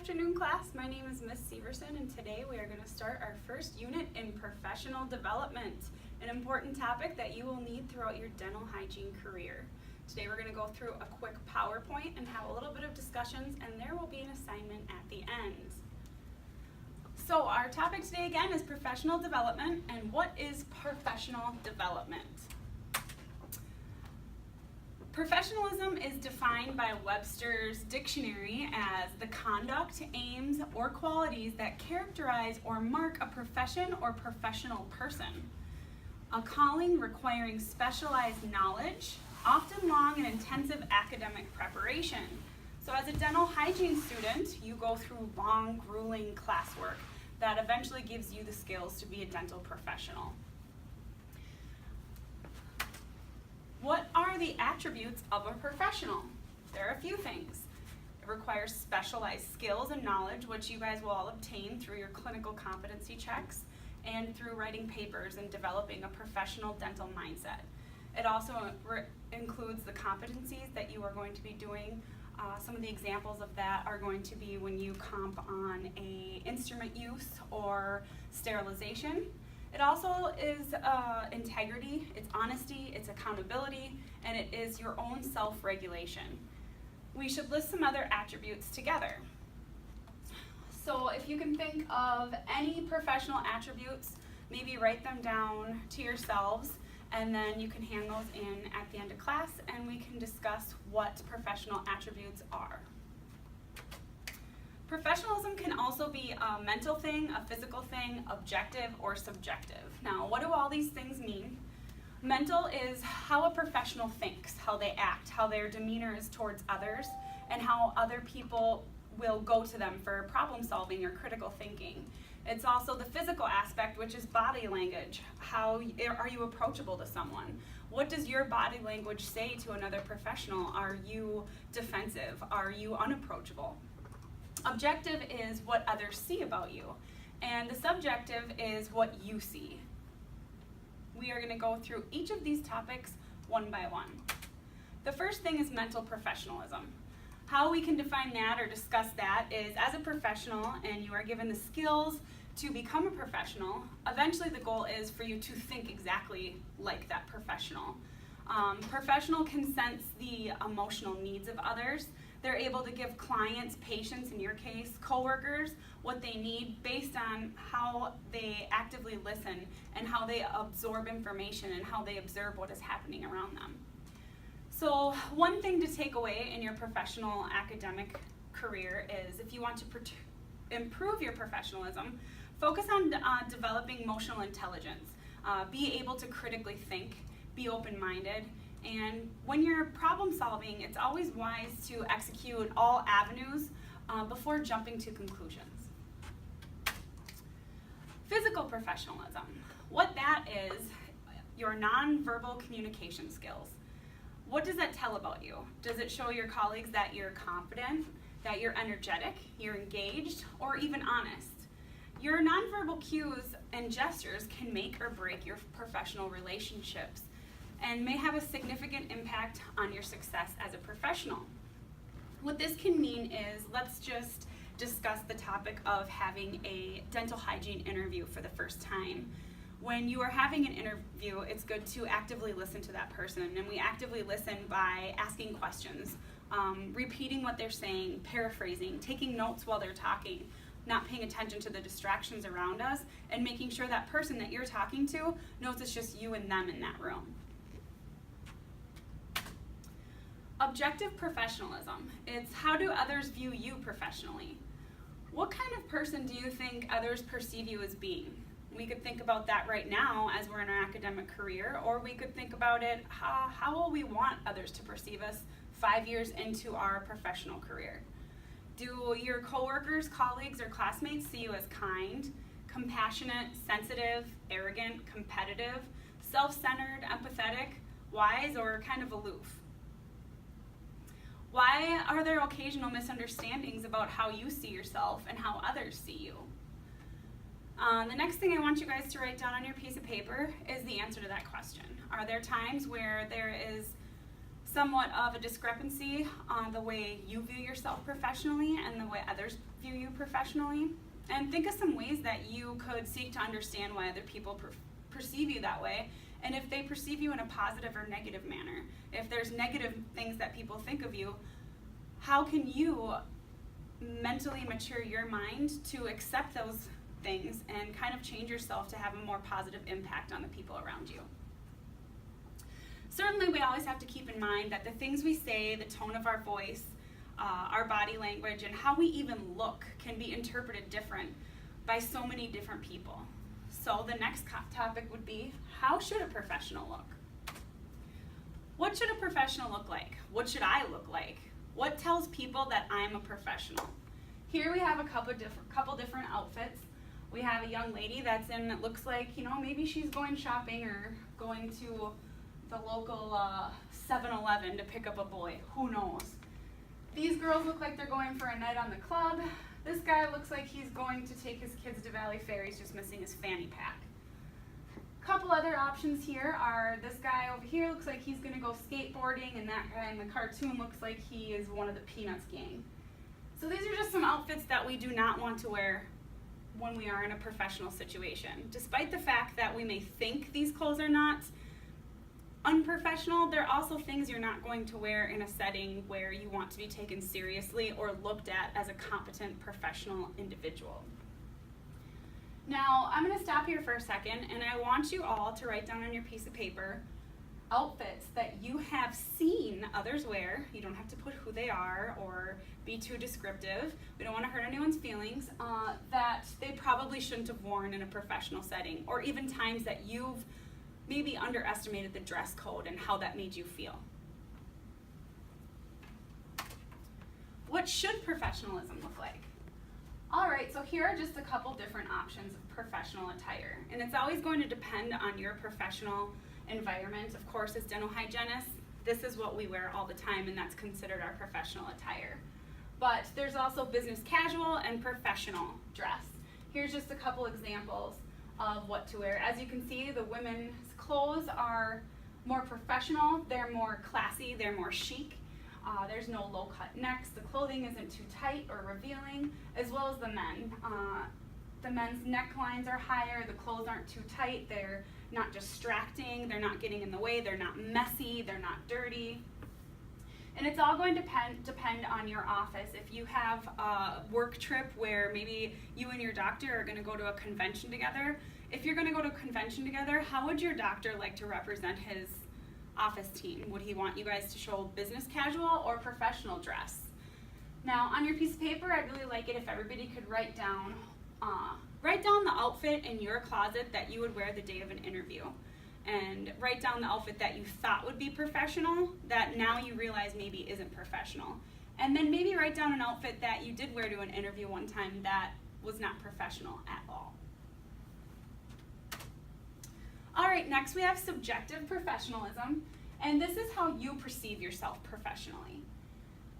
afternoon, class. My name is Miss Severson, and today we are going to start our first unit in professional development, an important topic that you will need throughout your dental hygiene career. Today we're going to go through a quick PowerPoint and have a little bit of discussions, and there will be an assignment at the end. So our topic today again is professional development, and what is professional development? Professionalism is defined by Webster's dictionary as the conduct, aims, or qualities that characterize or mark a profession or professional person. A calling requiring specialized knowledge, often long and intensive academic preparation. So as a dental hygiene student, you go through long, grueling classwork that eventually gives you the skills to be a dental professional. What are the attributes of a professional? There are a few things. It requires specialized skills and knowledge, which you guys will all obtain through your clinical competency checks and through writing papers and developing a professional dental mindset. It also includes the competencies that you are going to be doing. Some of the examples of that are going to be when you comp on a instrument use or sterilization. It also is integrity, it's honesty, it's accountability, and it is your own self-regulation. We should list some other attributes together. So if you can think of any professional attributes, maybe write them down to yourselves, and then you can hand those in at the end of class, and we can discuss what professional attributes are. Professionalism can also be a mental thing, a physical thing, objective, or subjective. Now, what do all these things mean? Mental is how a professional thinks, how they act, how their demeanor is towards others, and how other people will go to them for problem solving or critical thinking. It's also the physical aspect, which is body language. How are you approachable to someone? What does your body language say to another professional? Are you defensive? Are you unapproachable? Objective is what others see about you, and the subjective is what you see. We are going to go through each of these topics one by one. The first thing is mental professionalism. How we can define that or discuss that is as a professional and you are given the skills to become a professional, eventually the goal is for you to think exactly like that professional. Professional can sense the emotional needs of others. They're able to give clients, patients, in your case, coworkers, what they need based on how they actively listen and how they absorb information and how they observe what is happening around them. So one thing to take away in your professional academic career is if you want to improve your professionalism, focus on developing emotional intelligence. Be able to critically think, be open-minded, and when you're problem solving, it's always wise to execute all avenues before jumping to conclusions. Physical professionalism. What that is, your nonverbal communication skills. What does that tell about you? Does it show your colleagues that you're confident, that you're energetic, you're engaged, or even honest? Your nonverbal cues and gestures can make or break your professional relationships and may have a significant impact on your success as a professional. What this can mean is, let's just discuss the topic of having a dental hygiene interview for the first time. When you are having an interview, it's good to actively listen to that person, and we actively listen by asking questions, repeating what they're saying, paraphrasing, taking notes while they're talking, not paying attention to the distractions around us, and making sure that person that you're talking to knows it's just you and them in that room. Objective professionalism. It's how do others view you professionally? What kind of person do you think others perceive you as being? We could think about that right now as we're in our academic career, or we could think about it, how will we want others to perceive us 5 years into our professional career? Do your coworkers, colleagues, or classmates see you as kind, compassionate, sensitive, arrogant, competitive, self-centered, empathetic, wise, or kind of aloof? Why are there occasional misunderstandings about how you see yourself and how others see you? The next thing I want you guys to write down on your piece of paper is the answer to that question. Are there times where there is somewhat of a discrepancy on the way you view yourself professionally and the way others view you professionally, and think of some ways that you could seek to understand why other people perceive you that way, and if they perceive you in a positive or negative manner. If there's negative things that people think of you, how can you mentally mature your mind to accept those things and kind of change yourself to have a more positive impact on the people around you? Certainly, we always have to keep in mind that the things we say, the tone of our voice, our body language, and how we even look can be interpreted different by so many different people. So the next topic would be, how should a professional look? What should a professional look like? What should I look like? What tells people that I'm a professional? Here we have a couple different outfits. We have a young lady that's in, it looks like, maybe she's going shopping or going to the local 7-Eleven to pick up a boy. Who knows? These girls look like they're going for a night on the club. This guy looks like he's going to take his kids to Valley Fair. He's just missing his fanny pack. Couple other options here are, this guy over here looks like he's going to go skateboarding, and that guy in the cartoon looks like he is one of the Peanuts gang. So these are just some outfits that we do not want to wear when we are in a professional situation. Despite the fact that we may think these clothes are not unprofessional, they're also things you're not going to wear in a setting where you want to be taken seriously or looked at as a competent professional individual. Now, I'm going to stop here for a second, and I want you all to write down on your piece of paper outfits that you have seen others wear. You don't have to put who they are or be too descriptive. We don't want to hurt anyone's feelings, that they probably shouldn't have worn in a professional setting, or even times that you've maybe underestimated the dress code and how that made you feel. What should professionalism look like? All right, so here are just a couple different options of professional attire. And it's always going to depend on your professional environment. Of course, as dental hygienists, this is what we wear all the time, and that's considered our professional attire. But there's also business casual and professional dress. Here's just a couple examples of what to wear. As you can see, the women's clothes are more professional, they're more classy, they're more chic. There's no low-cut necks, the clothing isn't too tight or revealing, as well as the men. The men's necklines are higher, the clothes aren't too tight, they're not distracting, they're not getting in the way, they're not messy, they're not dirty. And it's all going to depend on your office. If you have a work trip where maybe you and your doctor are going to go to a convention together, if you're going to go to a convention together, how would your doctor like to represent his office team? Would he want you guys to show business casual or professional dress? Now, on your piece of paper, I'd really like it if everybody could write down the outfit in your closet that you would wear the day of an interview. And write down the outfit that you thought would be professional that now you realize maybe isn't professional. And then maybe write down an outfit that you did wear to an interview one time that was not professional at all. All right, next we have subjective professionalism, and this is how you perceive yourself professionally.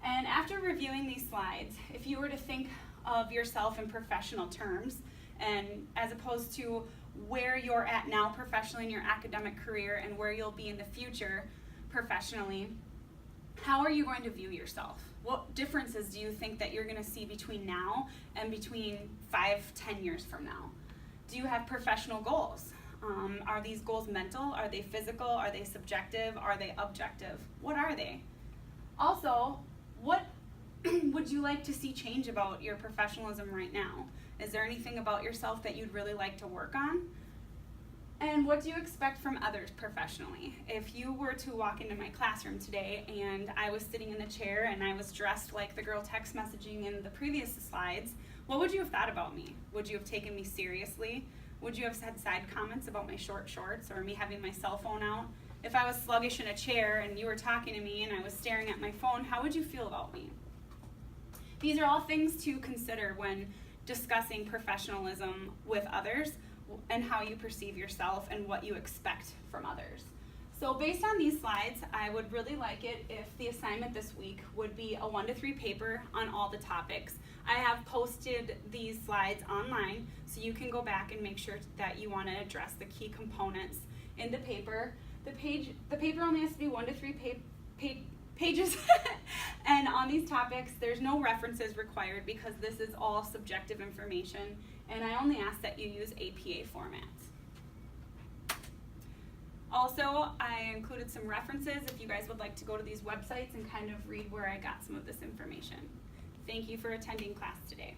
And after reviewing these slides, if you were to think of yourself in professional terms, and as opposed to where you're at now professionally in your academic career and where you'll be in the future professionally, how are you going to view yourself? What differences do you think that you're going to see between now and between 5-10 years from now? Do you have professional goals? Are these goals mental? Are they physical? Are they subjective? Are they objective? What are they? Also, what would you like to see change about your professionalism right now? Is there anything about yourself that you'd really like to work on? And what do you expect from others professionally? If you were to walk into my classroom today and I was sitting in the chair and I was dressed like the girl text messaging in the previous slides, what would you have thought about me? Would you have taken me seriously? Would you have had side comments about my short shorts or me having my cell phone out? If I was sluggish in a chair and you were talking to me and I was staring at my phone, how would you feel about me? These are all things to consider when discussing professionalism with others and how you perceive yourself and what you expect from others. So based on these slides, I would really like it if the assignment this week would be a 1-3 paper on all the topics. I have posted these slides online so you can go back and make sure that you want to address the key components in the paper. The paper only has to be 1-3 pages. And on these topics, there's no references required because this is all subjective information, and I only ask that you use APA formats. Also, I included some references if you guys would like to go to these websites and kind of read where I got some of this information. Thank you for attending class today.